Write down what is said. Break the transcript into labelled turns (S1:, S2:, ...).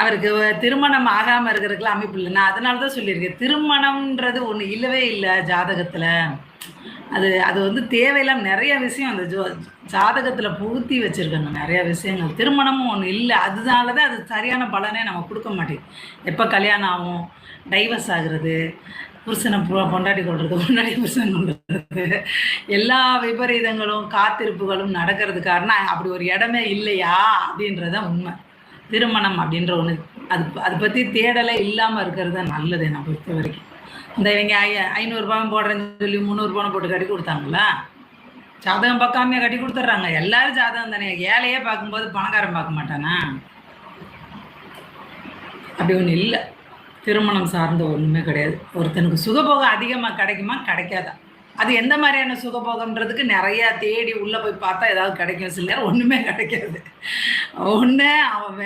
S1: அவருக்கு திருமணம் ஆகாமல் இருக்கிறதுக்குலாம் அமைப்பு இல்லை. நான் அதனால தான் சொல்லியிருக்கேன், திருமணம்ன்றது ஒன்று இல்லவே இல்லை ஜாதகத்தில். அது அது வந்து தேவையில்லாம நிறைய விஷயம் அந்த ஜாதகத்தில் புகுத்தி வச்சுருக்காங்க, நிறைய விஷயங்கள். திருமணமும் ஒன்று இல்லை, அதனால தான் அது சரியான பலனே நம்ம கொடுக்க மாட்டேங்குது. எப்போ கல்யாணம் ஆகும், டைவர்ஸ் ஆகுறது, புருஷனை பொண்டாட்டி கொள்வது, பொண்டாட்டி புருஷன் கொள்வது, எல்லா விபரீதங்களும் காத்திருப்புகளும் நடக்கிறது காரணம் அப்படி ஒரு இடமே இல்லையா அப்படின்றதான் உண்மை. திருமணம் அப்படின்ற ஒன்று அது அதை பற்றி தேடலே இல்லாமல் இருக்கிறது தான் நல்லது என்னை பொறுத்த வரைக்கும். இந்த இவங்க 500 போடுறேன்னு சொல்லி 300 போட்டு கட்டி கொடுத்தாங்களா, ஜாதகம் பார்க்காம கட்டி கொடுத்துட்றாங்க. எல்லாரும் ஜாதகம் தானே, ஏழையே பார்க்கும்போது பணக்காரன் பார்க்க மாட்டானா? அப்படி ஒன்று இல்லை. திருமணம் சார்ந்த ஒன்றுமே கிடையாது. ஒருத்தனுக்கு சுகபோகம் அதிகமாக கிடைக்குமா, கிடைக்காதா? அது எந்த மாதிரியான சுகபோகம்ன்றதுக்கு நிறையா தேடி உள்ளே போய் பார்த்தா ஏதாவது கிடைக்கும், சில நேரம் ஒன்றுமே கிடைக்காது. ஒன்று அவன்